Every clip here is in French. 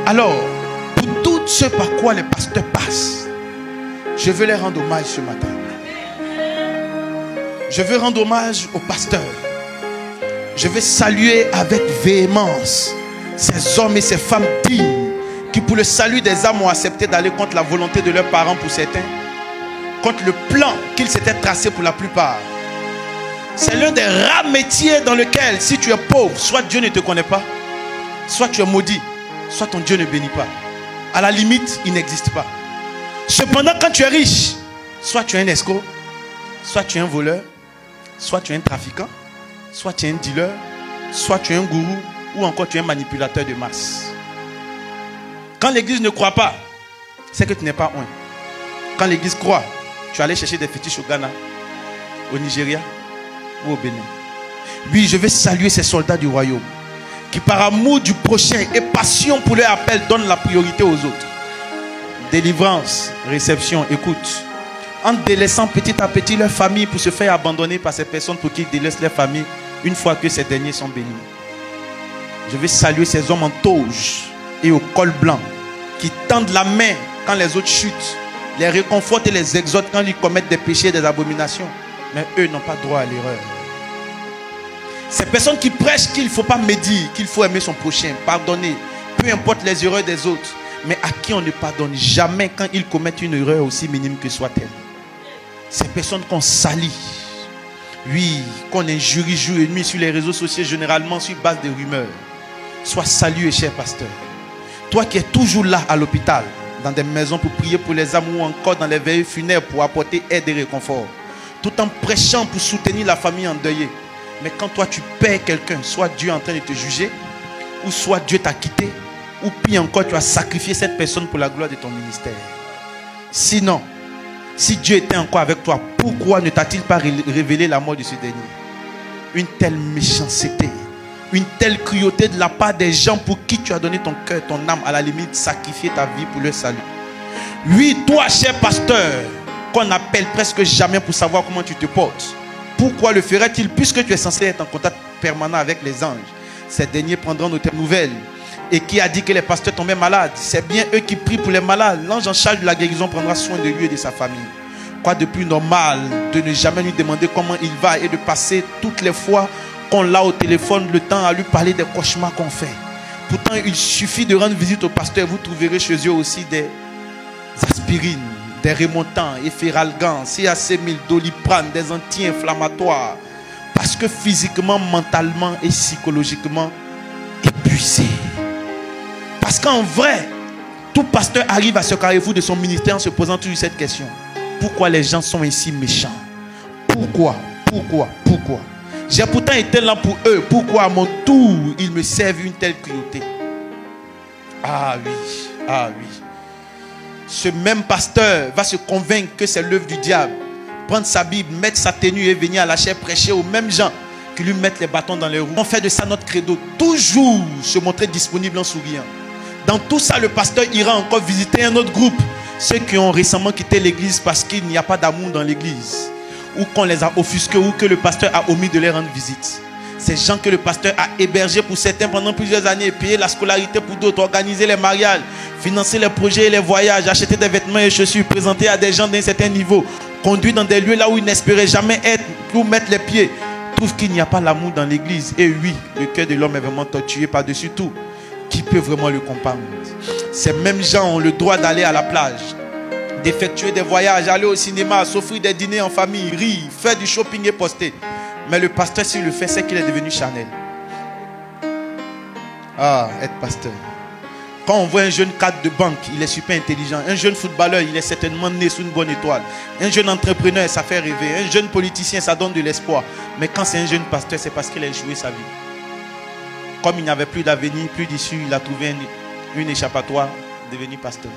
Alors, pour tout ce par quoi les pasteurs passent, je veux leur rendre hommage ce matin. Je veux rendre hommage aux pasteurs. Je veux saluer avec véhémence ces hommes et ces femmes dignes qui, pour le salut des âmes, ont accepté d'aller contre la volonté de leurs parents pour certains, contre le plan qu'ils s'étaient tracé pour la plupart. C'est l'un des rares métiers dans lequel, si tu es pauvre, soit Dieu ne te connaît pas, soit tu es maudit, soit ton Dieu ne bénit pas. À la limite, il n'existe pas. Cependant, quand tu es riche, soit tu es un escroc, soit tu es un voleur, soit tu es un trafiquant, soit tu es un dealer, soit tu es un gourou, ou encore tu es un manipulateur de masse. Quand l'église ne croit pas, c'est que tu n'es pas un. Quand l'église croit, tu es allé chercher des fétiches au Ghana, au Nigeria ou au Bénin. Oui, je vais saluer ces soldats du royaume qui, par amour du prochain et passion pour leur appel, donnent la priorité aux autres. Délivrance, réception, écoute. En délaissant petit à petit leur famille pour se faire abandonner par ces personnes pour qui ils délaissent leur famille une fois que ces derniers sont bénis. Je vais saluer ces hommes en toge et au col blanc qui tendent la main quand les autres chutent, les réconfortent et les exhortent quand ils commettent des péchés et des abominations. Mais eux n'ont pas droit à l'erreur. Ces personnes qui prêchent qu'il ne faut pas médire, qu'il faut aimer son prochain, pardonner, peu importe les erreurs des autres, mais à qui on ne pardonne jamais quand ils commettent une erreur aussi minime que soit-elle. Ces personnes qu'on salit, oui, qu'on injurie jour et nuit sur les réseaux sociaux, généralement sur base de rumeurs. Sois salué, cher pasteur. Toi qui es toujours là à l'hôpital, dans des maisons pour prier pour les âmes ou encore dans les veillées funèbres pour apporter aide et réconfort, tout en prêchant pour soutenir la famille endeuillée. Mais quand toi tu perds quelqu'un, soit Dieu est en train de te juger, ou soit Dieu t'a quitté, ou pire encore, tu as sacrifié cette personne pour la gloire de ton ministère. Sinon, si Dieu était encore avec toi, pourquoi ne t'a-t-il pas révélé la mort de ce dernier? Une telle méchanceté, une telle cruauté de la part des gens pour qui tu as donné ton cœur, ton âme, à la limite, sacrifier ta vie pour leur salut. Oui, toi, cher pasteur, qu'on appelle presque jamais pour savoir comment tu te portes, pourquoi le ferait-il puisque tu es censé être en contact permanent avec les anges? Ces derniers prendront de tes nouvelles. Et qui a dit que les pasteurs tombaient malades? C'est bien eux qui prient pour les malades. L'ange en charge de la guérison prendra soin de lui et de sa famille. Quoi de plus normal de ne jamais lui demander comment il va et de passer toutes les fois qu'on l'a au téléphone le temps à lui parler des cauchemars qu'on fait. Pourtant, il suffit de rendre visite au pasteur. Vous trouverez chez eux aussi des aspirines, des remontants, Efferalgan, CAC1000, Doliprane, des anti-inflammatoires. Parce que physiquement, mentalement et psychologiquement épuisé. Parce qu'en vrai, tout pasteur arrive à ce carrefour de son ministère en se posant toujours cette question. Pourquoi les gens sont ainsi méchants? Pourquoi? J'ai pourtant été là pour eux. Pourquoi à mon tour, ils me servent une telle cruauté? Ah oui. Ce même pasteur va se convaincre que c'est l'œuvre du diable. Prendre sa Bible, mettre sa tenue et venir à la chaire prêcher aux mêmes gens qui lui mettent les bâtons dans les roues. On fait de ça notre credo. Toujours se montrer disponible en souriant. Dans tout ça, le pasteur ira encore visiter un autre groupe. Ceux qui ont récemment quitté l'église parce qu'il n'y a pas d'amour dans l'église. Ou qu'on les a offusqués ou que le pasteur a omis de les rendre visite. Ces gens que le pasteur a hébergés pour certains pendant plusieurs années, payer la scolarité pour d'autres, organiser les mariages, financer les projets et les voyages, acheter des vêtements et chaussures, présenter à des gens d'un certain niveau, conduire dans des lieux là où ils n'espéraient jamais être, pour mettre les pieds, trouvent qu'il n'y a pas l'amour dans l'église. Et oui, le cœur de l'homme est vraiment torturé par-dessus tout. Qui peut vraiment le comprendre? Ces mêmes gens ont le droit d'aller à la plage, d'effectuer des voyages, aller au cinéma, s'offrir des dîners en famille, rire, faire du shopping et poster. Mais le pasteur, s'il le fait, c'est qu'il est devenu charnel. Ah, être pasteur. Quand on voit un jeune cadre de banque, il est super intelligent. Un jeune footballeur, il est certainement né sous une bonne étoile. Un jeune entrepreneur, ça fait rêver. Un jeune politicien, ça donne de l'espoir. Mais quand c'est un jeune pasteur, c'est parce qu'il a échoué sa vie. Comme il n'avait plus d'avenir, plus d'issue, il a trouvé une échappatoire, devenu pasteur.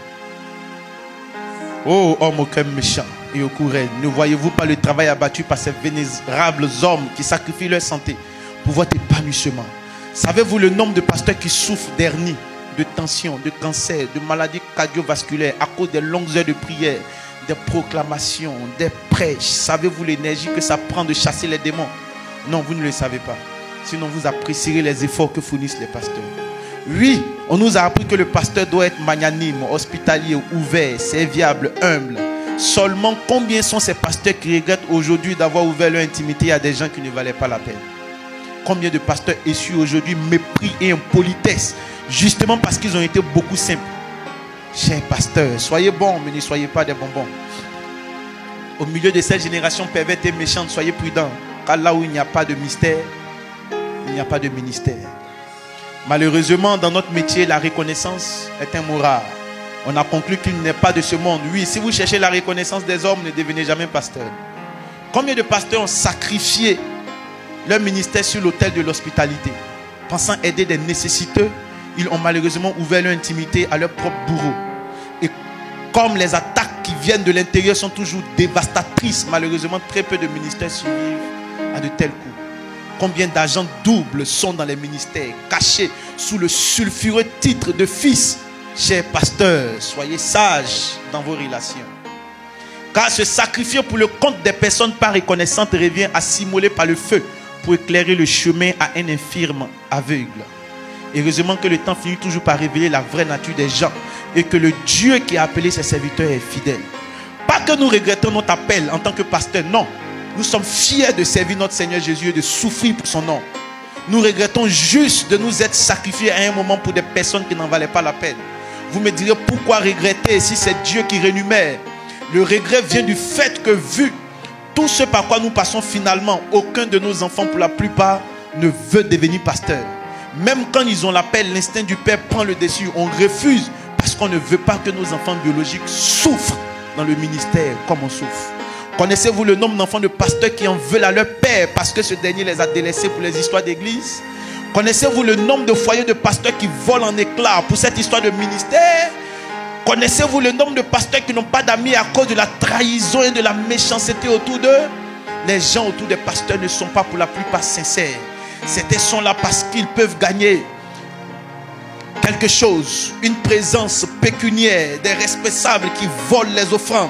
Oh, homme au cœur méchant et au courage, ne voyez-vous pas le travail abattu par ces vénérables hommes qui sacrifient leur santé pour votre épanouissement? Savez-vous le nombre de pasteurs qui souffrent d'hernie, de tension, de cancer, de maladies cardiovasculaires à cause des longues heures de prière, des proclamations, des prêches? Savez-vous l'énergie que ça prend de chasser les démons? Non, vous ne le savez pas. Sinon, vous apprécierez les efforts que fournissent les pasteurs. Oui, on nous a appris que le pasteur doit être magnanime, hospitalier, ouvert, serviable, humble. Seulement, combien sont ces pasteurs qui regrettent aujourd'hui d'avoir ouvert leur intimité à des gens qui ne valaient pas la peine? Combien de pasteurs essuient aujourd'hui mépris et impolitesse, justement parce qu'ils ont été beaucoup simples? Chers pasteurs, soyez bons, mais ne soyez pas des bonbons. Au milieu de cette génération perverse et méchante, soyez prudents. Car là où il n'y a pas de mystère, il n'y a pas de ministère. Malheureusement, dans notre métier, la reconnaissance est un mot rare. On a conclu qu'il n'est pas de ce monde. Oui, si vous cherchez la reconnaissance des hommes, ne devenez jamais pasteur. Combien de pasteurs ont sacrifié leur ministère sur l'autel de l'hospitalité? Pensant aider des nécessiteux, ils ont malheureusement ouvert leur intimité à leur propre bourreau. Et comme les attaques qui viennent de l'intérieur sont toujours dévastatrices, malheureusement, très peu de ministères survivent à de tels coups. Combien d'agents doubles sont dans les ministères, cachés sous le sulfureux titre de fils? Chers pasteurs, soyez sages dans vos relations. Car se sacrifier pour le compte des personnes pas reconnaissantes revient à s'immoler par le feu pour éclairer le chemin à un infirme aveugle. Heureusement que le temps finit toujours par révéler la vraie nature des gens et que le Dieu qui a appelé ses serviteurs est fidèle. Pas que nous regrettons notre appel en tant que pasteur, non. Nous sommes fiers de servir notre Seigneur Jésus et de souffrir pour son nom. Nous regrettons juste de nous être sacrifiés à un moment pour des personnes qui n'en valaient pas la peine. Vous me direz pourquoi regretter si c'est Dieu qui rémunère? Le regret vient du fait que vu tout ce par quoi nous passons finalement, aucun de nos enfants pour la plupart ne veut devenir pasteur. Même quand ils ont l'appel, l'instinct du Père prend le dessus. On refuse parce qu'on ne veut pas que nos enfants biologiques souffrent dans le ministère comme on souffre. Connaissez-vous le nombre d'enfants de pasteurs qui en veulent à leur père parce que ce dernier les a délaissés pour les histoires d'église? Connaissez-vous le nombre de foyers de pasteurs qui volent en éclats pour cette histoire de ministère? Connaissez-vous le nombre de pasteurs qui n'ont pas d'amis à cause de la trahison et de la méchanceté autour d'eux? Les gens autour des pasteurs ne sont pas pour la plupart sincères. Certains sont là parce qu'ils peuvent gagner quelque chose, une présence pécuniaire, des responsables qui volent les offrandes,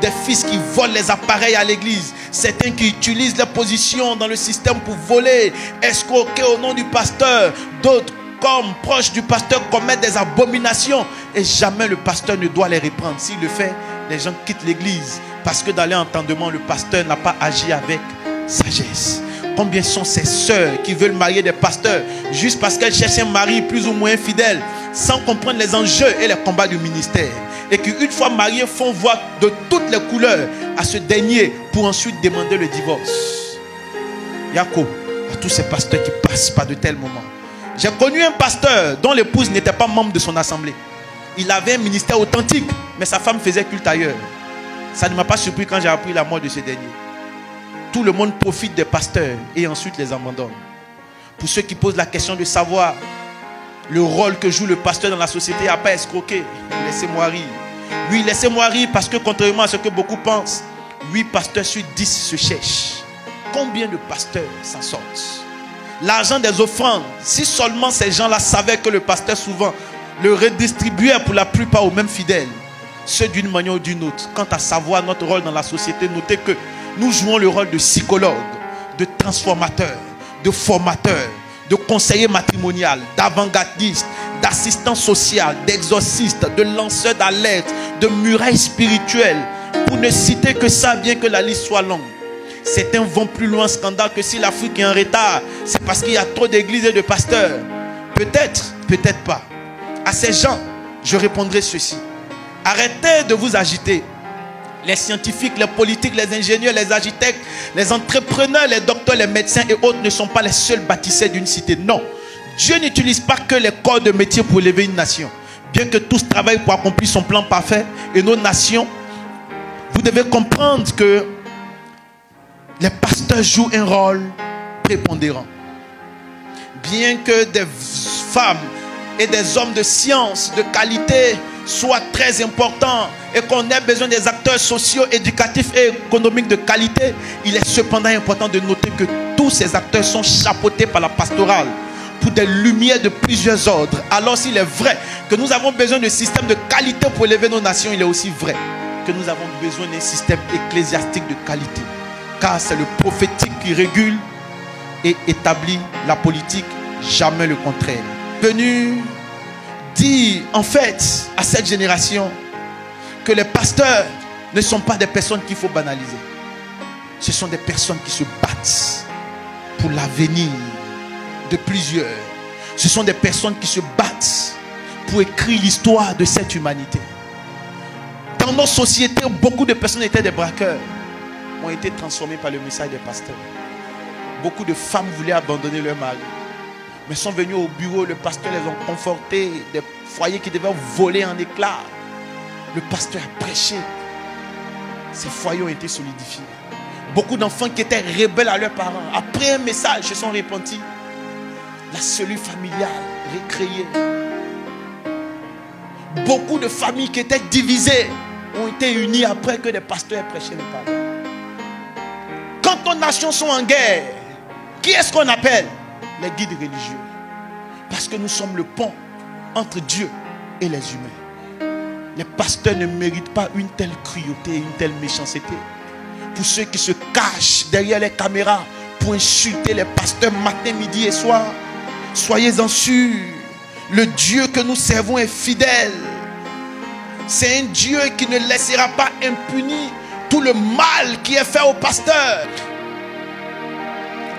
des fils qui volent les appareils à l'église, certains qui utilisent leur position dans le système pour voler, escroquer au nom du pasteur, d'autres comme proches du pasteur commettent des abominations et jamais le pasteur ne doit les reprendre. S'il le fait, les gens quittent l'église parce que dans leur entendement, le pasteur n'a pas agi avec sagesse. Combien sont ces sœurs qui veulent marier des pasteurs juste parce qu'elles cherchent un mari plus ou moins fidèle, sans comprendre les enjeux et les combats du ministère, et qui une fois mariés font voir de toutes les couleurs à ce dernier pour ensuite demander le divorce. Yako, à tous ces pasteurs qui passent par de tels moments. J'ai connu un pasteur dont l'épouse n'était pas membre de son assemblée. Il avait un ministère authentique, mais sa femme faisait culte ailleurs. Ça ne m'a pas surpris quand j'ai appris la mort de ce dernier. Tout le monde profite des pasteurs et ensuite les abandonne. Pour ceux qui posent la question de savoir le rôle que joue le pasteur dans la société, à pas escroquer, laissez-moi rire. Oui, laissez-moi rire parce que contrairement à ce que beaucoup pensent, 8 pasteurs sur 10 se cherchent. Combien de pasteurs s'en sortent? L'argent des offrandes, si seulement ces gens-là savaient que le pasteur souvent le redistribuait pour la plupart aux mêmes fidèles, ceux d'une manière ou d'une autre. Quant à savoir notre rôle dans la société, notez que nous jouons le rôle de psychologue, de transformateur, de formateur, de conseiller matrimonial, d'avant-gardiste, d'assistant social, d'exorciste, de lanceur d'alerte, de muraille spirituelle, pour ne citer que ça, bien que la liste soit longue. Certains vont plus loin scandale que si l'Afrique est en retard, c'est parce qu'il y a trop d'églises et de pasteurs. Peut-être, peut-être pas. À ces gens, je répondrai ceci. Arrêtez de vous agiter. Les scientifiques, les politiques, les ingénieurs, les architectes, les entrepreneurs, les docteurs, les médecins et autres ne sont pas les seuls bâtisseurs d'une cité. Non. Dieu n'utilise pas que les corps de métier pour élever une nation. Bien que tous travaillent pour accomplir son plan parfait et nos nations, vous devez comprendre que les pasteurs jouent un rôle prépondérant. Bien que des femmes et des hommes de science, de qualité, soient très importants et qu'on ait besoin des acteurs sociaux, éducatifs et économiques de qualité, il est cependant important de noter que tous ces acteurs sont chapeautés par la pastorale pour des lumières de plusieurs ordres. Alors s'il est vrai que nous avons besoin de systèmes de qualité pour élever nos nations, il est aussi vrai que nous avons besoin d'un système ecclésiastique de qualité. Car c'est le prophétique qui régule et établit la politique, jamais le contraire. Venu dire en fait à cette génération que les pasteurs ne sont pas des personnes qu'il faut banaliser. Ce sont des personnes qui se battent pour l'avenir de plusieurs. Ce sont des personnes qui se battent pour écrire l'histoire de cette humanité. Dans nos sociétés, beaucoup de personnes étaient des braqueurs, ont été transformées par le message des pasteurs. Beaucoup de femmes voulaient abandonner leur mari, mais sont venues au bureau, le pasteur les a confortés. Des foyers qui devaient voler en éclats, le pasteur a prêché. Ces foyers ont été solidifiés. Beaucoup d'enfants qui étaient rebelles à leurs parents, après un message, se sont repentis. La cellule familiale recréée. Beaucoup de familles qui étaient divisées ont été unies après que les pasteurs aient prêché les paroles. Quand nos nations sont en guerre, qui est-ce qu'on appelle? Les guides religieux. Parce que nous sommes le pont entre Dieu et les humains. Les pasteurs ne méritent pas une telle cruauté, une telle méchanceté. Pour ceux qui se cachent derrière les caméras pour insulter les pasteurs matin, midi et soir, soyez-en sûrs, le Dieu que nous servons est fidèle. C'est un Dieu qui ne laissera pas impuni tout le mal qui est fait aux pasteurs.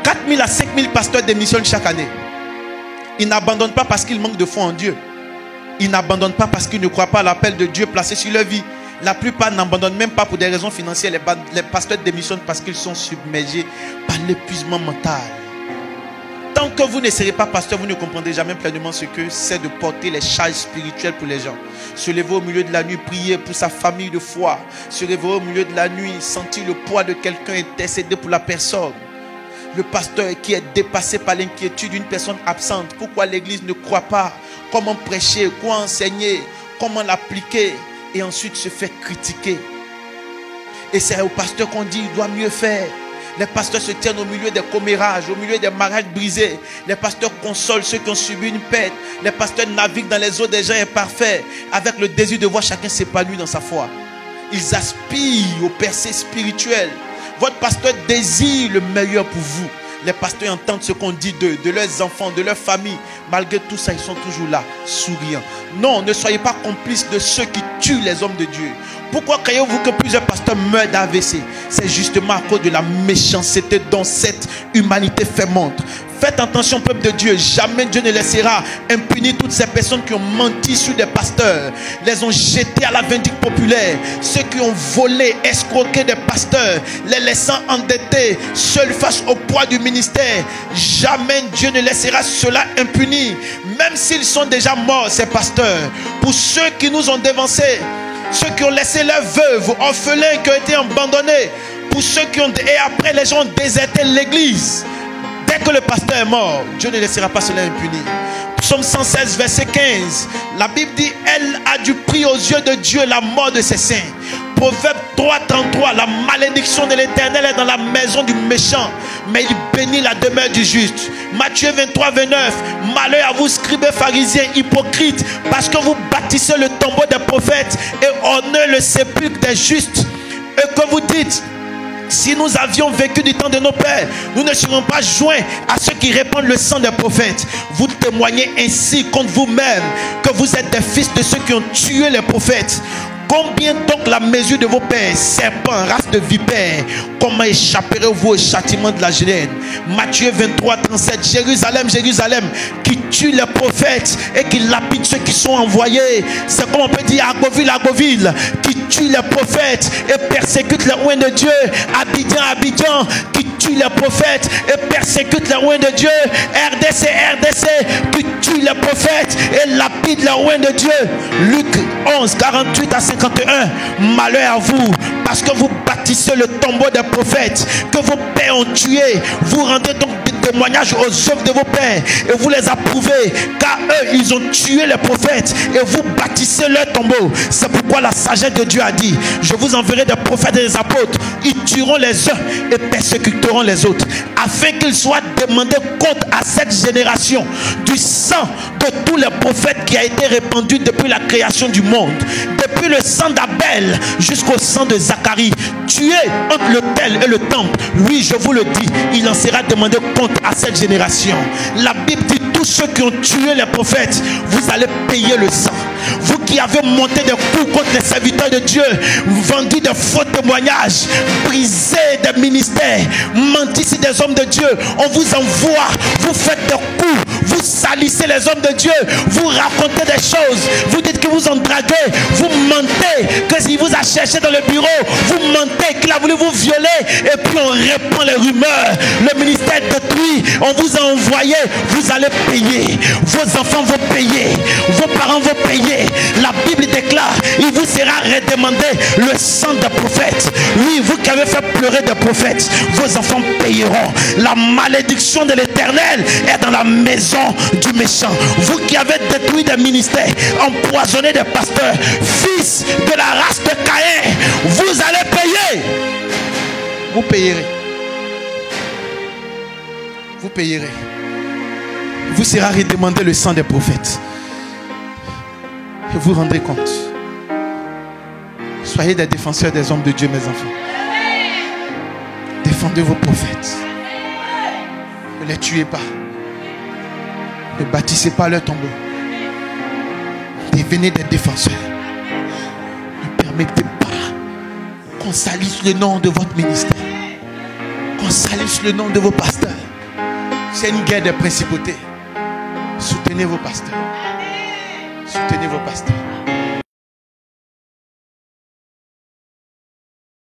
4 000 à 5 000 pasteurs démissionnent chaque année. Ils n'abandonnent pas parce qu'ils manquent de foi en Dieu. Ils n'abandonnent pas parce qu'ils ne croient pas à l'appel de Dieu placé sur leur vie. La plupart n'abandonnent même pas pour des raisons financières. Les pasteurs démissionnent parce qu'ils sont submergés par l'épuisement mental. Tant que vous ne serez pas pasteur, vous ne comprendrez jamais pleinement ce que c'est de porter les charges spirituelles pour les gens. Se lever au milieu de la nuit, prier pour sa famille de foi. Se réveiller au milieu de la nuit, sentir le poids de quelqu'un, intercéder pour la personne. Le pasteur qui est dépassé par l'inquiétude d'une personne absente. Pourquoi l'église ne croit pas? Comment prêcher? Quoi enseigner? Comment l'appliquer? Et ensuite se fait critiquer. Et c'est au pasteur qu'on dit il doit mieux faire. Les pasteurs se tiennent au milieu des commérages, au milieu des mariages brisés. Les pasteurs consolent ceux qui ont subi une perte. Les pasteurs naviguent dans les eaux des gens imparfaits avec le désir de voir chacun s'épanouir dans sa foi. Ils aspirent aux percées spirituelles. Votre pasteur désire le meilleur pour vous. Les pasteurs entendent ce qu'on dit d'eux, de leurs enfants, de leur famille. Malgré tout ça, ils sont toujours là, souriants. Non, ne soyez pas complices de ceux qui tuent les hommes de Dieu. Pourquoi croyez-vous que plusieurs pasteurs meurent d'AVC? C'est justement à cause de la méchanceté dont cette humanité fait montre. Faites attention, peuple de Dieu. Jamais Dieu ne laissera impunir toutes ces personnes qui ont menti sur des pasteurs, les ont jetés à la vindicte populaire. Ceux qui ont volé, escroqué des pasteurs, les laissant endettés, seuls face au poids du ministère. Jamais Dieu ne laissera cela impuni. Même s'ils sont déjà morts, ces pasteurs. Pour ceux qui nous ont dévancés, ceux qui ont laissé leurs veuves, orphelins qui ont été abandonnés, pour ceux qui ont... Et après, les gens ont déserté l'église. Dès que le pasteur est mort, Dieu ne laissera pas cela impuni. Psaume 116, verset 15. La Bible dit, elle a du prix aux yeux de Dieu la mort de ses saints. Proverbe 3, 33. La malédiction de l'Éternel est dans la maison du méchant, mais il bénit la demeure du juste. Matthieu 23, 29. Malheur à vous, scribes, pharisiens, hypocrites, parce que vous bâtissez le tombeau des prophètes et ornez le sépulcre des justes. Et que vous dites, si nous avions vécu du temps de nos pères, nous ne serions pas joints à ceux qui répandent le sang des prophètes. Vous témoignez ainsi contre vous-même que vous êtes des fils de ceux qui ont tué les prophètes. Combien donc la mesure de vos pères, serpents, race de vipères? Comment échapperez-vous au châtiment de la géhenne? Matthieu 23, 37. Jérusalem, Jérusalem, qui tue les prophètes et qui lapide ceux qui sont envoyés. C'est comme on peut dire Agoville, Agoville, qui tue les prophètes et persécute les oints de Dieu. Abidjan, Abidjan, qui tue les prophètes et persécute les oints de Dieu. RDC, RDC, qui tue les prophètes et lapide les oints de Dieu. Luc 11, 48 à 51. Malheur à vous, parce que vous bâtissez le tombeau des prophètes que vos pères ont tués. Vous rendez donc des témoignages aux œuvres de vos pères et vous les approuvez, car eux ils ont tué les prophètes et vous bâtissez leur tombeau. C'est pourquoi la sagesse de Dieu a dit, je vous enverrai des prophètes et des apôtres. Ils tueront les uns et persécuteront les autres, afin qu'il soit demandé compte à cette génération du sang de tous les prophètes qui a été répandu depuis la création du monde, depuis le sang d'Abel jusqu'au sang de Zacharie, tué entre l'autel et le temple. Oui, je vous le dis, il en sera demandé compte à cette génération. La Bible dit, tous ceux qui ont tué les prophètes, vous allez payer le sang. Vous qui avez monté des coups contre les serviteurs de Dieu, vendu de faux témoignages, brisé des ministères, menti sur des hommes de Dieu, on vous envoie, vous faites des coups, vous salissez les hommes de Dieu, vous racontez des choses, vous dites que vous ont dragué, vous mentez, que s'il vous a cherché dans le bureau, vous mentez qu'il a voulu vous violer, et puis on répand les rumeurs, le ministère est détruit, on vous a envoyé, vous allez payer, vos enfants vont payer, vos parents vont payer. La Bible déclare, il vous sera redemandé le sang des prophètes. Oui, vous qui avez fait pleurer des prophètes, vos enfants payeront. La malédiction de l'Éternel est dans la maison du méchant. Vous qui avez détruit des ministères, empoisonné des pasteurs, fils de la race de Caïn, vous allez payer. Vous payerez. Vous payerez. Il vous sera redemandé le sang des prophètes. Et vous rendrez compte. Soyez des défenseurs des hommes de Dieu, mes enfants. Défendez vos prophètes. Ne les tuez pas. Ne bâtissez pas leur tombeau. Devenez des défenseurs. Ne permettez pas qu'on salisse le nom de votre ministère. Qu'on salisse le nom de vos pasteurs. C'est une guerre des principautés. Soutenez vos pasteurs. Soutenez vos pasteurs.